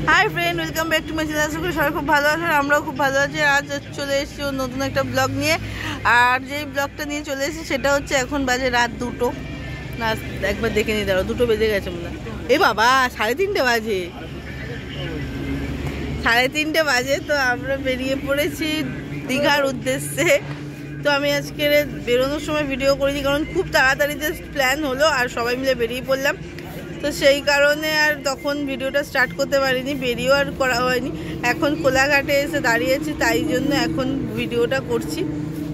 High friend, welcome back to my channel. আশা করি সবাই খুব ভালো আছেন, আমরাও খুব ভালো আছি। আজ চলে এসেছি নতুন একটা ব্লগ নিয়ে। আর যেই ব্লগটা নিয়ে চলে এসেছি সেটা হচ্ছে এখন বাজে রাত 2টো না, একবার দেখে নিয়ে দাঁড়াও, 2টো বেজে গেছে মনে হয়। এ বাবা, 3:30 বাজে, 3:30 বাজে। তো আমরা বেরিয়ে পড়েছি দীঘার উদ্দেশ্যে। তো আমি আজকে বেরোনোর সময় ভিডিও করিনি, কারণ খুব তাড়াতাড়ি জাস্ট প্ল্যান হলো আর সবাই মিলে বেরিয়ে পড়লাম। তো সেই কারণে আর তখন ভিডিওটা স্টার্ট করতে পারিনি, বেরিয়েও আর করা হয়নি। এখন কোলাঘাটে এসে দাঁড়িয়েছি, তাই জন্য এখন ভিডিওটা করছি।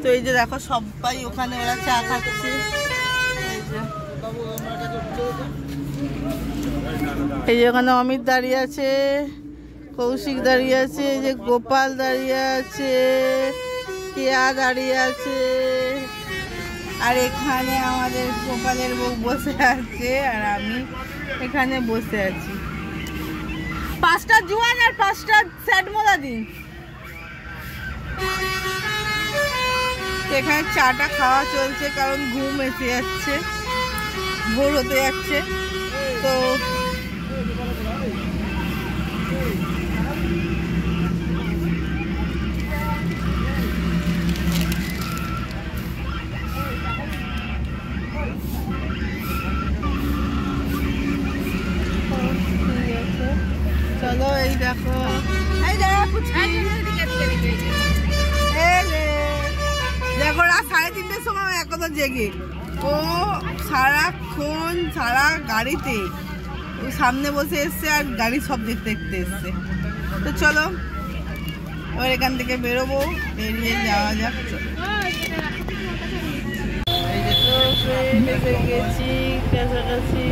তো এই যে দেখো, সবাই ওখানে ওরা চা খাচ্ছে। এই যে ওখানে অমিত দাঁড়িয়ে আছে, কৌশিক দাঁড়িয়ে আছে, এই যে গোপাল দাঁড়িয়ে আছে, কেয়া দাঁড়িয়ে আছে, আর এখানে আমাদের গোপালের বউ বসে আছে, আর আমি এখানে বসে আছি। 5টা জোয়ান আর 5টা স্যাড মোলা দিন। এখানে চাটা খাওয়া চলছে, কারণ ঘুম এসে যাচ্ছে, ভোর হতে যাচ্ছে। তো চলো, এই দেখো, দেখো রাত 3:30টার সময় এখনো জেগে। ও সারাক্ষণ সারা গাড়িতে সামনে বসে এসছে আর গাড়ি সব দেখতে দেখতে এসছে। তো চলো এবার এখান থেকে বেরোবো, বেরিয়ে যাওয়া যাক। এই যে তো এসে গেছি কাছাকাছি।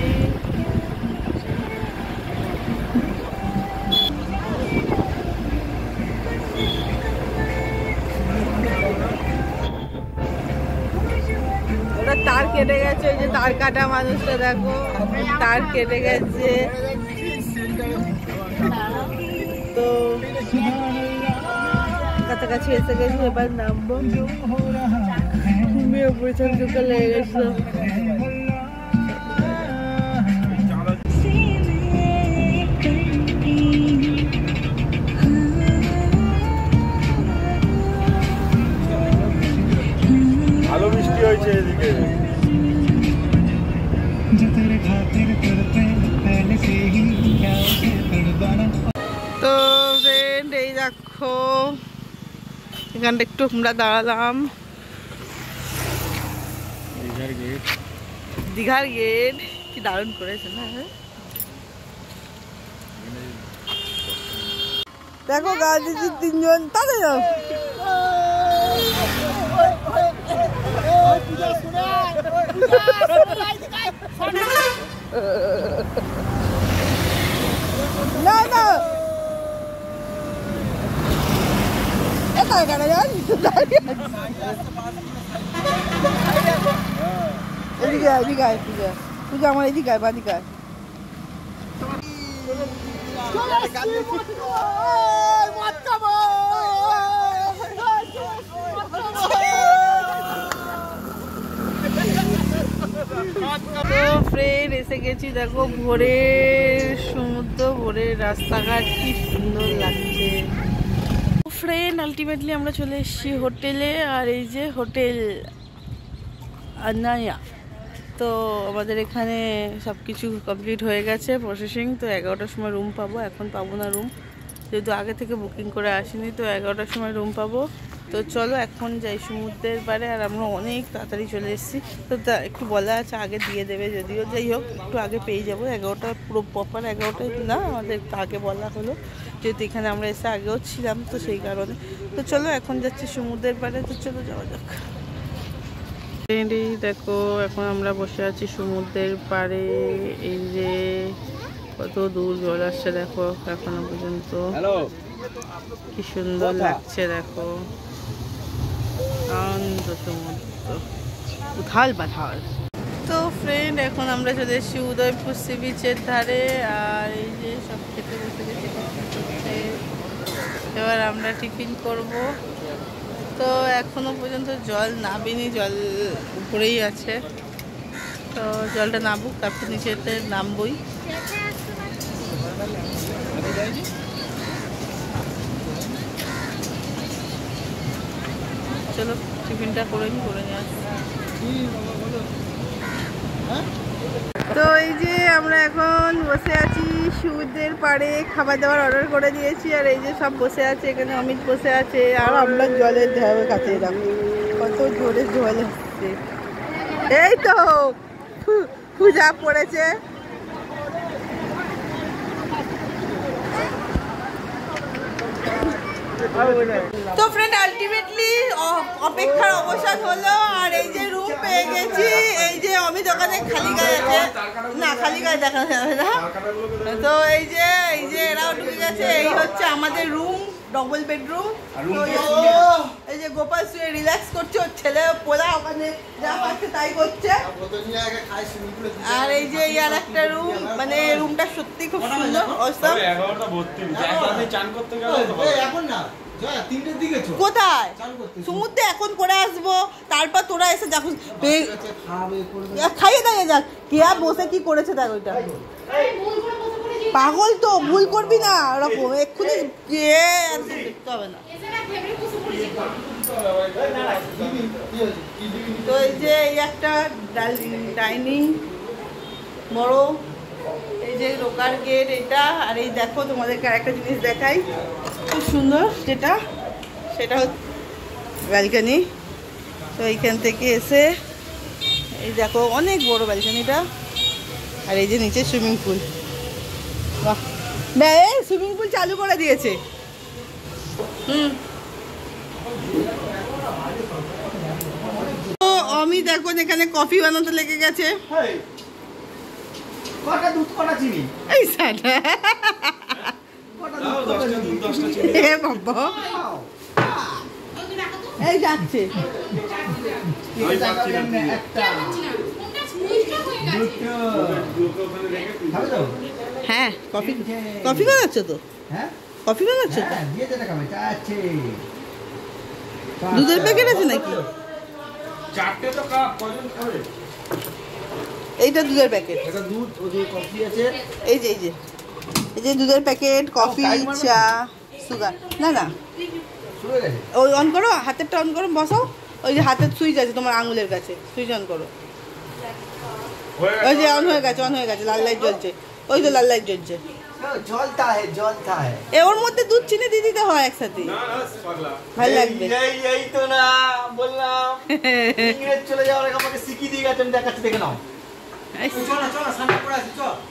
তার কেটে গেছে, ওই যে তার কাটা মানুষটা দেখো, তার কেটে গেছে। তো কাছাকাছি এসে গেছি, এবার নামবো। প্রচন্ড লেগে গেছিল। ভালো বৃষ্টি হয়েছে এদিকে। তো ফ্রেন্ড, এই দেখো এখানটা একটু আমরা দাঁড়ালাম। দীঘার গেট কি দারুণ করেছে না? দেখো গাড়িতে 3জন, তাদের যাও। না না, এদিকে এদিকে এদিকে তুই আমার এদিকে আয়, বাদিকে আয়। ফ্রেন্ড এসে গেছি, দেখো ভোরের সমুদ্র, ভোরের রাস্তাঘাট কি সুন্দর লাগছে। ফ্রেন্ড আলটিমেটলি আমরা চলে এসেছি হোটেলে। আর এই যে হোটেল আনায়া। তো আমাদের এখানে সব কিছু কমপ্লিট হয়ে গেছে প্রসেসিং। তো 11টার সময় রুম পাবো, এখন পাবো না রুম, যেহেতু আগে থেকে বুকিং করে আসিনি। তো 11টার সময় রুম পাবো। তো চলো এখন যাই সমুদ্রের পাড়ে। আর আমরা অনেক তাড়াতাড়ি চলে এসেছি, তো একটু বলা আছে আগে দিয়ে দেবে, যদিও যাই হোক একটু আগে পেয়ে যাবো। 11টা পুরো প্রপার 11টাই না, আমাদের একটু আগে বলা হলো, যেহেতু এখানে আমরা এসে আগেও ছিলাম, তো সেই কারণে। তো চলো এখন যাচ্ছি সমুদ্রের পাড়ে, তো চলো যাওয়া যাক। দেখো এখন আমরা বসে আছি সমুদ্রের পাড়ে। এই যে কত দূর জল আসছে দেখো এখনো পর্যন্ত, কি সুন্দর লাগছে দেখো, শান্ত সমুদ্র, উথাল পাথাল। তো ফ্রেন্ড এখন আমরা চলে এসেছি উদয়পুর সি বিচের ধারে। আর এই যে সব খেতে বসে গেছে, এবার আমরা টিফিন করব। তো এখনো পর্যন্ত জল নামেনি, জল উপরেই আছে। তো জলটা নামুক, তারপর নিচেতে নামবই। চলো টিফিনটা করে নিয়ে আসি। তো এই যে আমরা এখন বসে আছি সমুদ্রের পাড়ে, খাবার দাবার অর্ডার করে দিয়েছি। আর এই যে সব বসে আছে, এখানে অমিত বসে আছে, আর আমরা জলের ধারে কাছে এলাম। কত জোরে জল আসছে, এই তো পূজা পড়েছে। তো ফ্রেন্ড আলটিমেটলি অপেক্ষার অবসান হলো, আর এই যে রুম পেয়ে গেছি। এই যে অমিত ওখানে খালি গায়ে আছে, না খালি গায়ে দেখা যাবে না। তো এই যে এরাও ঢুকে গেছে। এই হচ্ছে আমাদের রুম, ডবল বেডরুম। এই যে গোপাল শুয়ে রিল্যাক্স করছে, ওর ছেলে পোলা ওখানে যা পাচ্ছে তাই করছে। আর এই যে আর একটা রুম, মানে রুমটা সত্যি খুব সুন্দর। কোথায় সমুদ্রে এখন করে আসবো, তারপর তোরা এসে দেখো খাইয়ে দাইয়ে যাক। কে আর বসে কি করেছে দেখ, ওইটা পাগল তো, ভুল করবি না ওরকম এক্ষুনি দেখতে হবে না। তো এই যে এই একটা ডাইনিং বড়, এই যে লোকার গেট এটা। আর এই দেখো তোমাদেরকে আরেকটা জিনিস দেখাই, খুব সুন্দর, সেটা হচ্ছে ব্যালকনি। তো এইখান থেকে এসে এই দেখো অনেক বড় ব্যালকনিটা। আর এই যে নিচে সুইমিং পুল, বাহ, সুইমিং পুল চালু করে দিয়েছে। অমিত এখন এখানে কফি বানাতে লেগে গেছে। এই সাটা বাবা, এই যাচ্ছে। হ্যাঁ কফি বানাচ্ছ তো? কফি বানাচ্ছ তো? দুধের প্যাকেট আছে নাকি? এইটা দুধের প্যাকেট, এই যে দুধের প্যাকেট, কফি, চা, সুগার। না ওই অন করো, হাতেরটা অন করো, বসাও। ওই যে হাতের সুইচ আছে তোমার আঙুলের কাছে, সুইচ অন করো। ওই যে অন হয়ে গেছে, লাল লাইট জ্বলছে, ওই তো লাল লাইট জ্বলছে। ওর মধ্যে দুধ চিনি দিয়ে দিতে হয় একসাথে, ভালো লাগবে। এই তো না বললাম, ইংরেজ চলে যাওয়ার আগে আমাকে শিখিয়ে দিয়ে গেছেন, দেখাচ্ছি, দেখে নাও।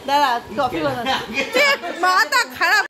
দাঁড়া কফি বানাচ্ছি, মাথা খারাপ।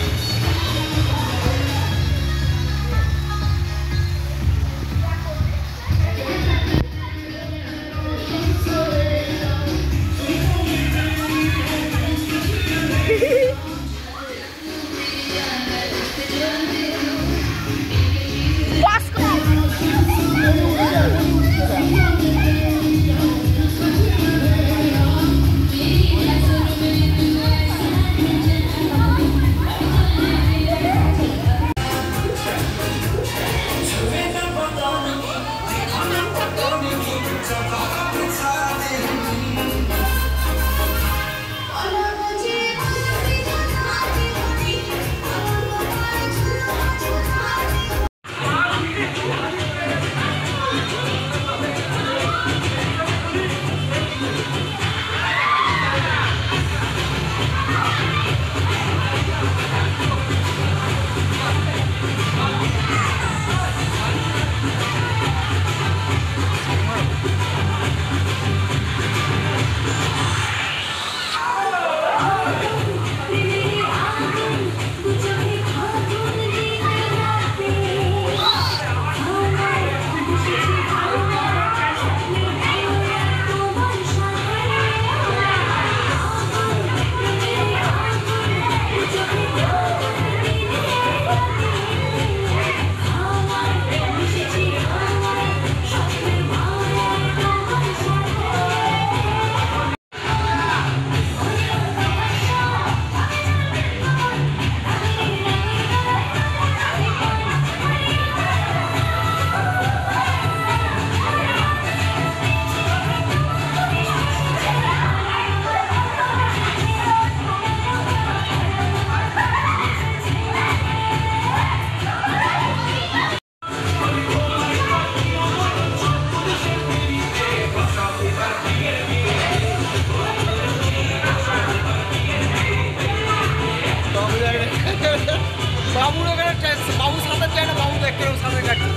বাবুর ওখানে বাবু সাঁতার চায় না, বাবু দেখতে সাঁতার কাটছে,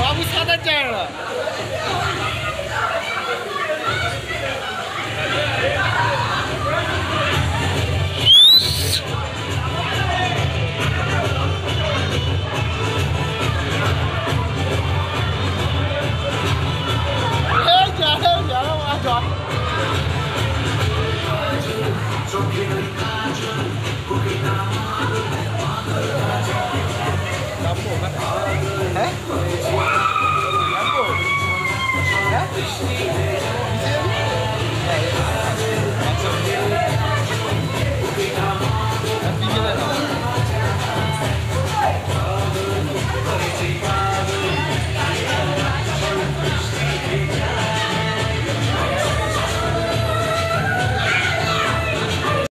বাবু সাঁতার চায় না।